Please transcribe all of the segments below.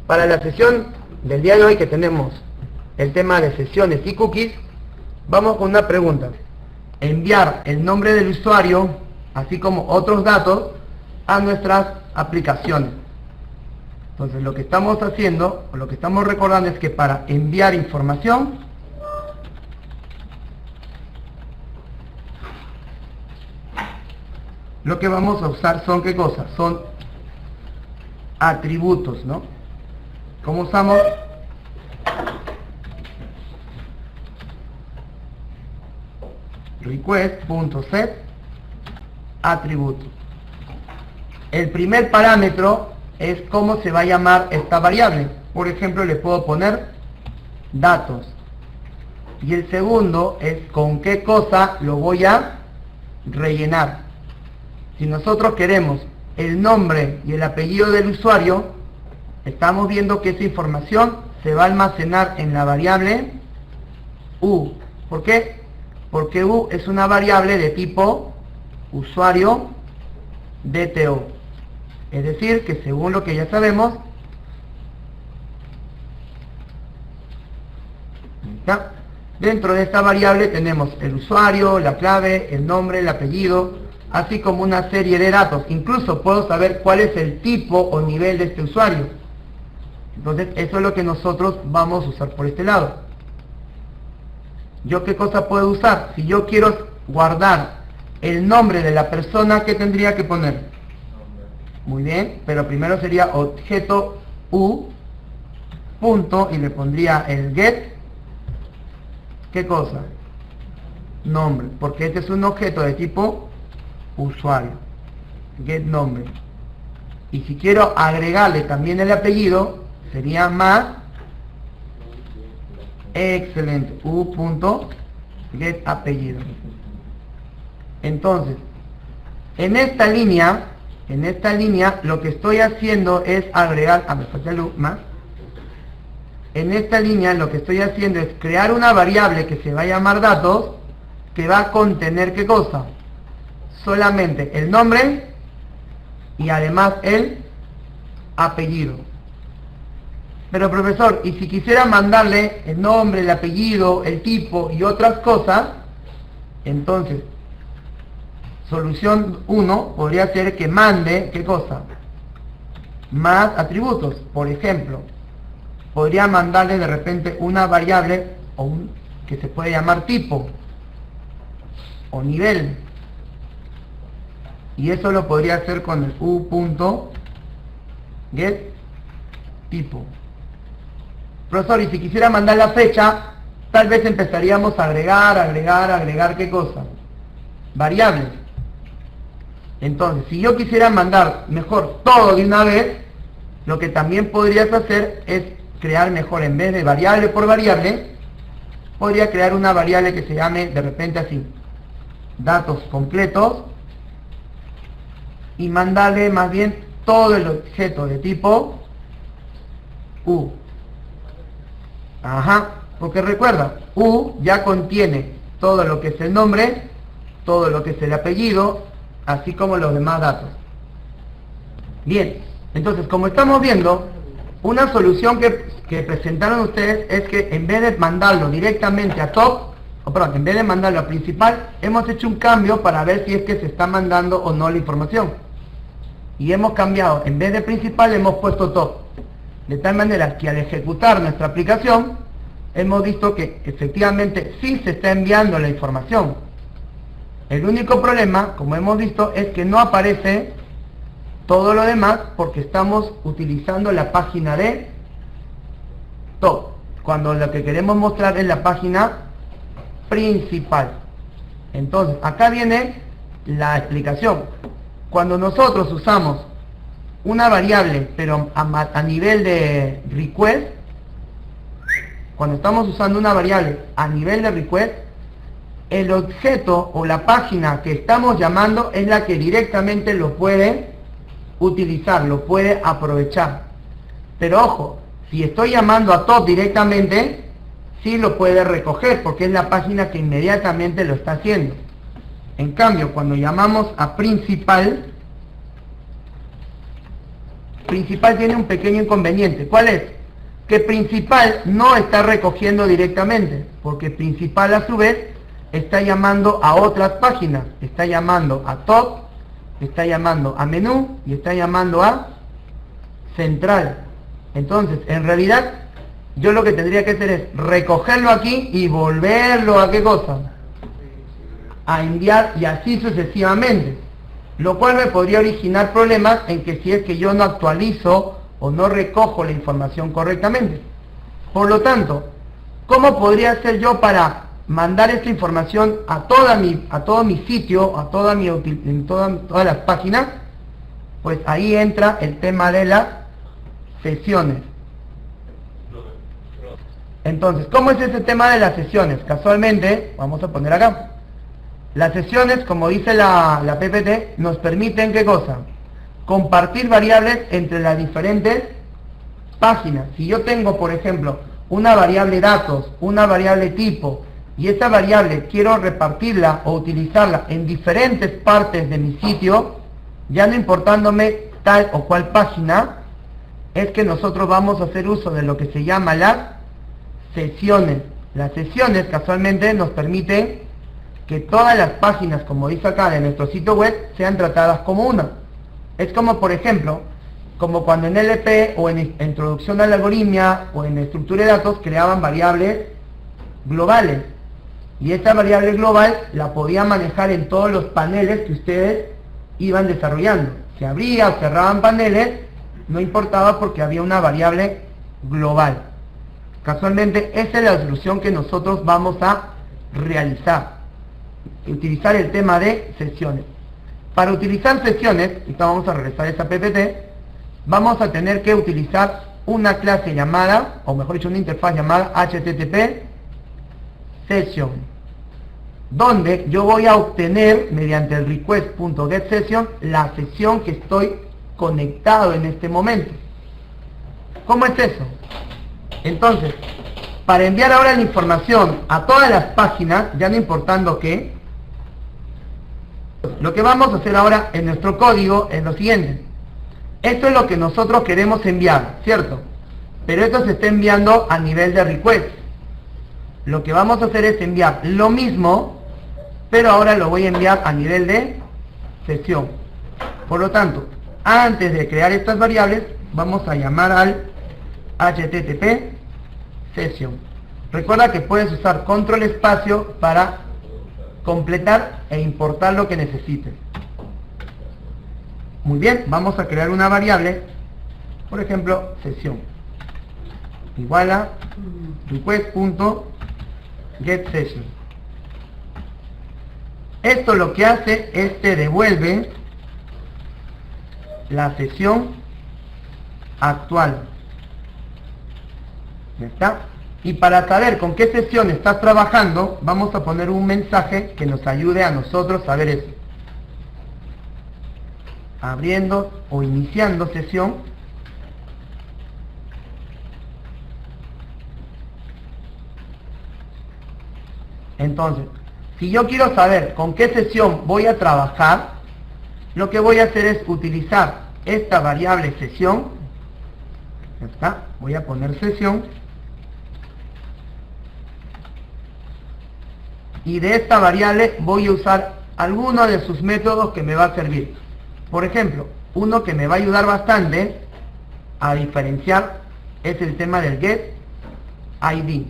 Para la sesión del día de hoy, que tenemos el tema de sesiones y cookies, vamos con una pregunta. Enviar el nombre del usuario, así como otros datos, a nuestras aplicaciones. Entonces, lo que estamos haciendo, o lo que estamos recordando, es que para enviar información, lo que vamos a usar son, ¿qué cosas? Son atributos, ¿no? ¿Cómo usamos? Request.set atributo. El primer parámetro es cómo se va a llamar esta variable. Por ejemplo, le puedo poner datos. Y el segundo es con qué cosa lo voy a rellenar. Si nosotros queremos el nombre y el apellido del usuario, estamos viendo que esa información se va a almacenar en la variable U. ¿Por qué? Porque U es una variable de tipo usuario DTO. Es decir, que según lo que ya sabemos, ¿ya? Dentro de esta variable tenemos el usuario, la clave, el nombre, el apellido, así como una serie de datos. Incluso puedo saber cuál es el tipo o nivel de este usuario. Entonces, eso es lo que nosotros vamos a usar por este lado. ¿Yo qué cosa puedo usar? Si yo quiero guardar el nombre de la persona, ¿qué tendría que poner? Muy bien, pero primero sería objeto U, punto, y le pondría el get, ¿qué cosa? Nombre, porque este es un objeto de tipo usuario, get nombre. Y si quiero agregarle también el apellido, sería más, excelente, U.get apellido. Entonces, en esta línea lo que estoy haciendo es agregar, me falta el U más. En esta línea lo que estoy haciendo es crear una variable que se va a llamar datos, que va a contener ¿qué cosa? Solamente el nombre y además el apellido. Pero profesor, ¿y si quisiera mandarle el nombre, el apellido, el tipo y otras cosas? Entonces, solución 1 podría ser que mande, ¿qué cosa? Más atributos. Por ejemplo, podría mandarle de repente una variable que se puede llamar tipo o nivel. Y eso lo podría hacer con el U.get tipo. Profesor, y si quisiera mandar la fecha, tal vez empezaríamos a agregar, ¿qué cosa? Variables. Entonces, si yo quisiera mandar mejor todo de una vez, lo que también podrías hacer es crear mejor, en vez de variable por variable, podría crear una variable que se llame de repente así, datos completos, y mandarle más bien todo el objeto de tipo U. Ajá, porque recuerda, U ya contiene todo lo que es el nombre, todo lo que es el apellido, así como los demás datos. Bien, entonces como estamos viendo, una solución que presentaron ustedes es que en vez de mandarlo directamente a top, en vez de mandarlo a principal, hemos hecho un cambio para ver si es que se está mandando o no la información. Y hemos cambiado, en vez de principal hemos puesto top. De tal manera que al ejecutar nuestra aplicación, hemos visto que efectivamente sí se está enviando la información. El único problema, como hemos visto, es que no aparece todo lo demás porque estamos utilizando la página de top, cuando lo que queremos mostrar es la página principal. Entonces, acá viene la explicación. Cuando nosotros usamos una variable, pero a nivel de request, cuando estamos usando una variable a nivel de request, el objeto o la página que estamos llamando es la que directamente lo puede utilizar, lo puede aprovechar. Pero ojo, si estoy llamando a top directamente, sí lo puede recoger, porque es la página que inmediatamente lo está haciendo. En cambio, cuando llamamos a principal, principal tiene un pequeño inconveniente. ¿Cuál es? Que principal no está recogiendo directamente, porque principal a su vez está llamando a otras páginas, está llamando a top, está llamando a menú y está llamando a central. Entonces, en realidad, yo lo que tendría que hacer es recogerlo aquí y volverlo a ¿qué cosa? A enviar, y así sucesivamente, lo cual me podría originar problemas en que si es que yo no actualizo o no recojo la información correctamente. Por lo tanto, ¿cómo podría hacer yo para mandar esta información a todo mi sitio, a todas las páginas? Pues ahí entra el tema de las sesiones. Entonces, ¿cómo es ese tema de las sesiones? Casualmente, vamos a poner acá. Las sesiones, como dice la PPT, nos permiten, ¿qué cosa? Compartir variables entre las diferentes páginas. Si yo tengo, por ejemplo, una variable datos, una variable tipo, y esa variable quiero repartirla o utilizarla en diferentes partes de mi sitio, ya no importándome tal o cual página, es que nosotros vamos a hacer uso de lo que se llama las sesiones. Las sesiones casualmente nos permiten que todas las páginas, como dice acá, de nuestro sitio web, sean tratadas como una. Es como, por ejemplo, como cuando en LP o en introducción a la algoritmia o en estructura de datos creaban variables globales. Y esta variable global la podía manejar en todos los paneles que ustedes iban desarrollando. Si abría o cerraban paneles, no importaba porque había una variable global. Casualmente, esa es la solución que nosotros vamos a realizar. Utilizar el tema de sesiones. Para utilizar sesiones, y vamos a regresar a esa PPT, vamos a tener que utilizar una clase llamada, o mejor dicho, una interfaz llamada HTTP Session, donde yo voy a obtener, mediante el request.getSession, la sesión que estoy conectado en este momento. ¿Cómo es eso? Entonces, para enviar ahora la información a todas las páginas, ya no importando qué, lo que vamos a hacer ahora en nuestro código es lo siguiente. Esto es lo que nosotros queremos enviar, ¿cierto? Pero esto se está enviando a nivel de request. Lo que vamos a hacer es enviar lo mismo, pero ahora lo voy a enviar a nivel de sesión. Por lo tanto, antes de crear estas variables, vamos a llamar al HTTP Session. Recuerda que puedes usar control espacio para completar e importar lo que necesites. Muy bien, vamos a crear una variable, por ejemplo, sesión, igual a request.getSession. Esto lo que hace es te devuelve la sesión actual. ¿Ya está? Y para saber con qué sesión estás trabajando, vamos a poner un mensaje que nos ayude a nosotros a ver eso. Abriendo o iniciando sesión. Entonces, si yo quiero saber con qué sesión voy a trabajar, lo que voy a hacer es utilizar esta variable sesión. Ya está, voy a poner sesión. Y de esta variable voy a usar alguno de sus métodos que me va a servir. Por ejemplo, uno que me va a ayudar bastante a diferenciar es el tema del getID.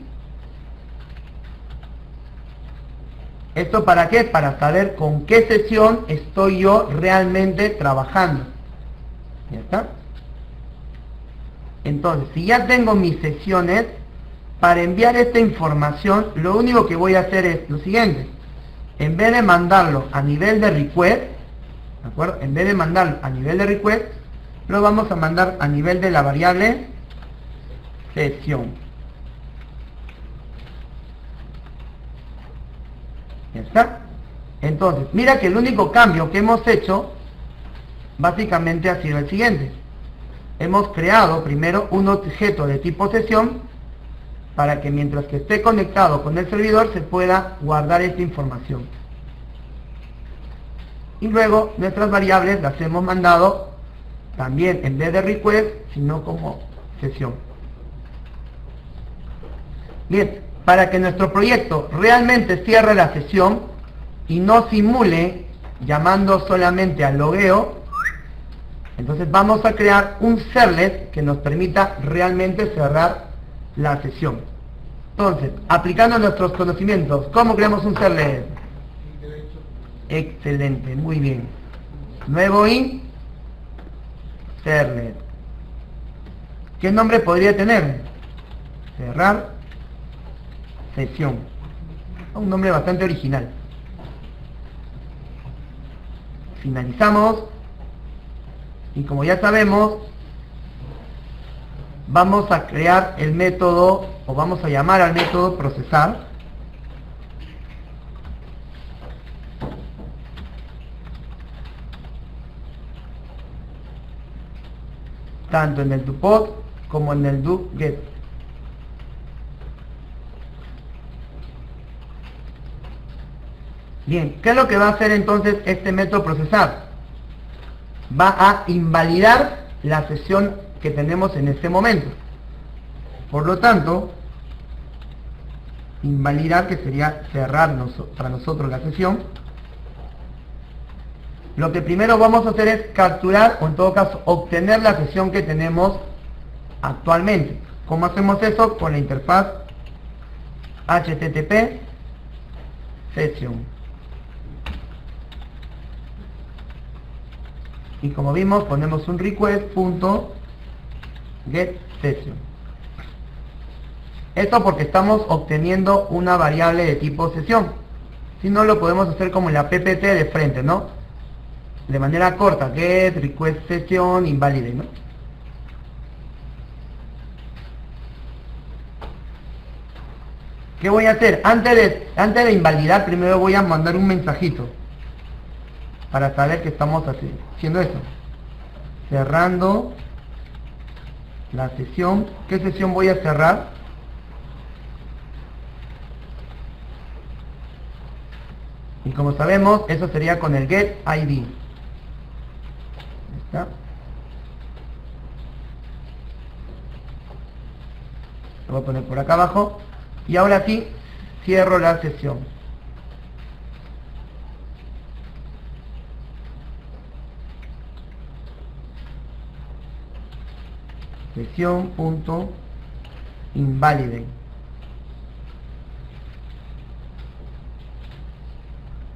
¿Esto para qué? Para saber con qué sesión estoy yo realmente trabajando. ¿Ya está? Entonces, si ya tengo mis sesiones, para enviar esta información, lo único que voy a hacer es lo siguiente. En vez de mandarlo a nivel de request, ¿de acuerdo? En vez de mandarlo a nivel de request, lo vamos a mandar a nivel de la variable sesión. ¿Ya está? Entonces, mira que el único cambio que hemos hecho, básicamente ha sido el siguiente. Hemos creado primero un objeto de tipo sesión, para que mientras que esté conectado con el servidor se pueda guardar esta información. Y luego nuestras variables las hemos mandado también en vez de request, sino como sesión. Bien, para que nuestro proyecto realmente cierre la sesión y no simule llamando solamente al logueo, entonces vamos a crear un servlet que nos permita realmente cerrar la sesión. Entonces, aplicando nuestros conocimientos, ¿cómo creamos un servlet? Excelente, muy bien. Nuevo y servlet. ¿Qué nombre podría tener? Cerrar sesión. Un nombre bastante original. Finalizamos. Y como ya sabemos, vamos a crear el método, o vamos a llamar al método procesar. Tanto en el doPod como en el doGet. Bien, ¿qué es lo que va a hacer entonces este método procesar? Va a invalidar la sesión que tenemos en este momento. Por lo tanto, invalidar, que sería cerrar para nosotros la sesión, lo que primero vamos a hacer es capturar, o en todo caso obtener la sesión que tenemos actualmente. ¿Cómo hacemos eso? Con la interfaz HTTP session. Y como vimos, ponemos un request.getSession. Esto porque estamos obteniendo una variable de tipo sesión. Si no, lo podemos hacer como en la PPT de frente, ¿no? De manera corta, get, request session, invalide, ¿no? ¿Qué voy a hacer? Antes de invalidar, primero voy a mandar un mensajito para saber que estamos haciendo eso. Cerrando la sesión. ¿Qué sesión voy a cerrar? Y como sabemos, eso sería con el get ID. ¿Está? Lo voy a poner por acá abajo. Y ahora sí, cierro la sesión. Sesión.invalide.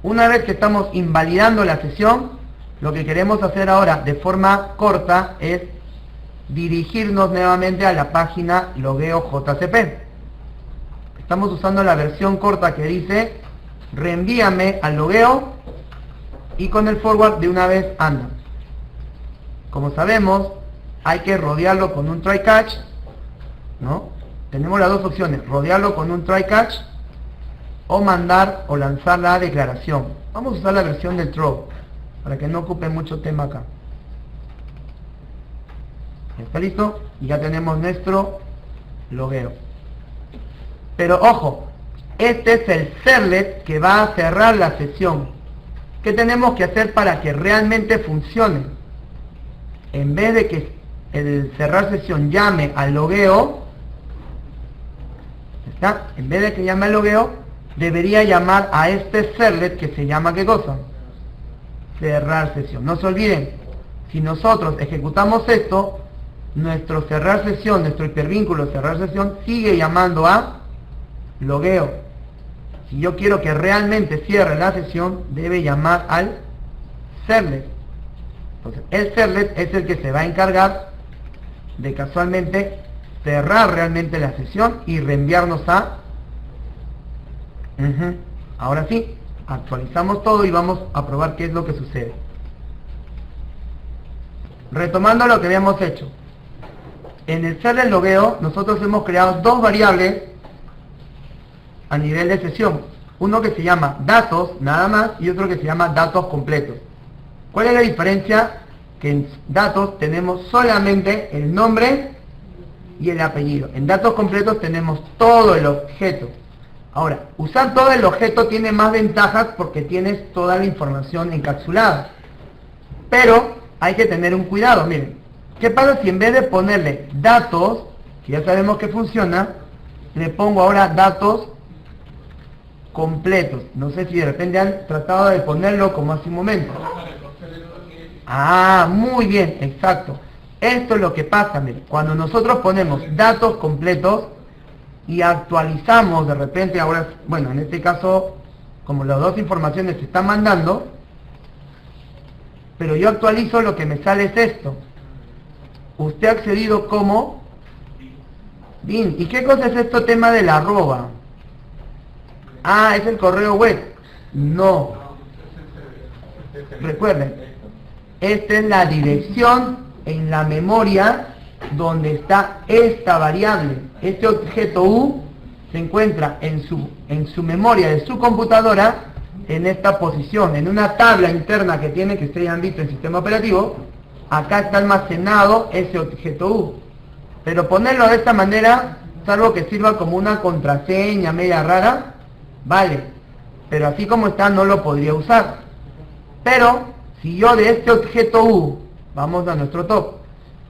Una vez que estamos invalidando la sesión, lo que queremos hacer ahora de forma corta es dirigirnos nuevamente a la página logueo.jcp. Estamos usando la versión corta que dice reenvíame al logueo, y con el forward de una vez anda. Como sabemos, hay que rodearlo con un try catch, ¿no? Tenemos las dos opciones: rodearlo con un try catch o mandar o lanzar la declaración. Vamos a usar la versión del throw para que no ocupe mucho tema acá. ¿Está listo? Y ya tenemos nuestro logueo. Pero ojo, este es el servlet que va a cerrar la sesión. ¿Qué tenemos que hacer para que realmente funcione? En vez de que el cerrar sesión llame al logueo, ¿está? En vez de que llame al logueo, debería llamar a este servlet que se llama, ¿qué cosa? Cerrar sesión. No se olviden, si nosotros ejecutamos esto, nuestro cerrar sesión, nuestro hipervínculo cerrar sesión, sigue llamando a logueo. Si yo quiero que realmente cierre la sesión, debe llamar al servlet. Entonces, el servlet es el que se va a encargar de casualmente cerrar realmente la sesión y reenviarnos a... Ahora sí, actualizamos todo y vamos a probar qué es lo que sucede. Retomando lo que habíamos hecho. En el servlet logueo, nosotros hemos creado dos variables a nivel de sesión. Uno que se llama datos, nada más, y otro que se llama datos completos. ¿Cuál es la diferencia? Que en datos tenemos solamente el nombre y el apellido. En datos completos tenemos todo el objeto. Ahora, usar todo el objeto tiene más ventajas porque tienes toda la información encapsulada. Pero hay que tener un cuidado. Miren, ¿qué pasa si en vez de ponerle datos, que ya sabemos que funciona, le pongo ahora datos completos? No sé si de repente han tratado de ponerlo como hace un momento. Ah, muy bien, exacto. Esto es lo que pasa, miren, cuando nosotros ponemos datos completos y actualizamos de repente, ahora, bueno, en este caso, como las dos informaciones se están mandando, pero yo actualizo, lo que me sale es esto. Usted ha accedido como BIN. ¿Y qué cosa es esto tema del arroba? Ah, es el correo web. No. Recuerden, esta es la dirección en la memoria donde está esta variable. Este objeto U se encuentra en su memoria de su computadora, en esta posición, en una tabla interna que tiene, que ustedes han visto en el sistema operativo. Acá está almacenado ese objeto U. Pero ponerlo de esta manera, salvo que sirva como una contraseña media rara, vale. Pero así como está no lo podría usar. Pero si yo de este objeto U, vamos a nuestro top,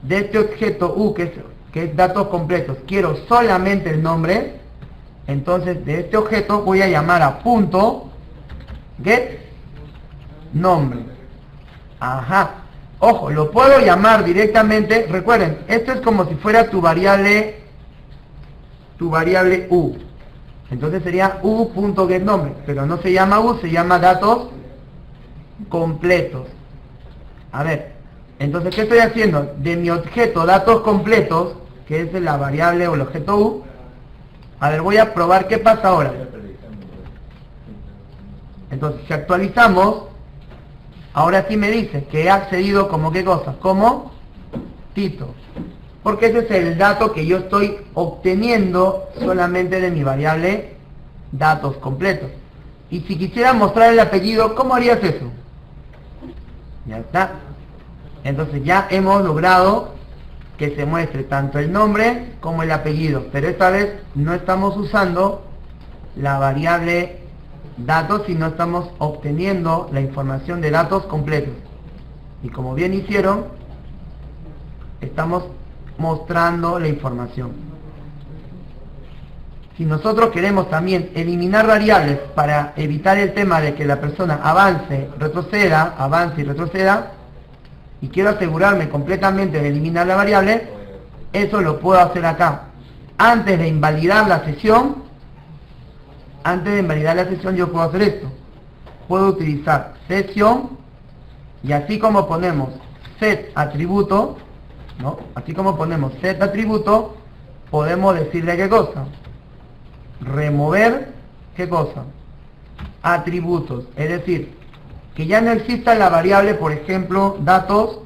de este objeto U que es datos completos, quiero solamente el nombre, entonces de este objeto voy a llamar a punto get nombre. Ajá. Ojo, lo puedo llamar directamente. Recuerden, esto es como si fuera tu variable U. Entonces sería u.getNombre, pero no se llama U, se llama datos completos. A ver, entonces, ¿qué estoy haciendo? De mi objeto datos completos, que es la variable o el objeto U, a ver, voy a probar qué pasa ahora. Entonces, si actualizamos, ahora sí me dice que he accedido como qué cosa, como Tito. Porque ese es el dato que yo estoy obteniendo solamente de mi variable datos completos. Y si quisiera mostrar el apellido, ¿cómo harías eso? Ya está. Entonces ya hemos logrado que se muestre tanto el nombre como el apellido. Pero esta vez no estamos usando la variable datos, sino estamos obteniendo la información de datos completos. Y como bien hicieron, estamos mostrando la información. Si nosotros queremos también eliminar variables para evitar el tema de que la persona avance y retroceda, y quiero asegurarme completamente de eliminar la variable, eso lo puedo hacer acá. Antes de invalidar la sesión, yo puedo hacer esto. Puedo utilizar sesión, y así como ponemos set atributo, ¿no? Así como ponemos set atributo, podemos decirle qué cosa. Remover, ¿qué cosa? Atributos. Es decir, que ya no exista la variable, por ejemplo, datos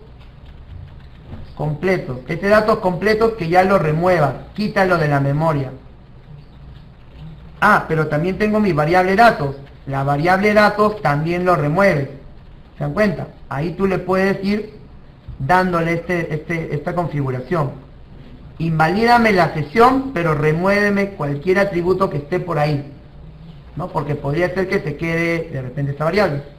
completos. Este datos completos que ya lo remueva, quítalo de la memoria. Ah, pero también tengo mi variable datos. La variable datos también lo remueves. ¿Se dan cuenta? Ahí tú le puedes ir dándole esta configuración. Invalídame la sesión, pero remuéveme cualquier atributo que esté por ahí, ¿no? Porque podría ser que se quede de repente esta variable.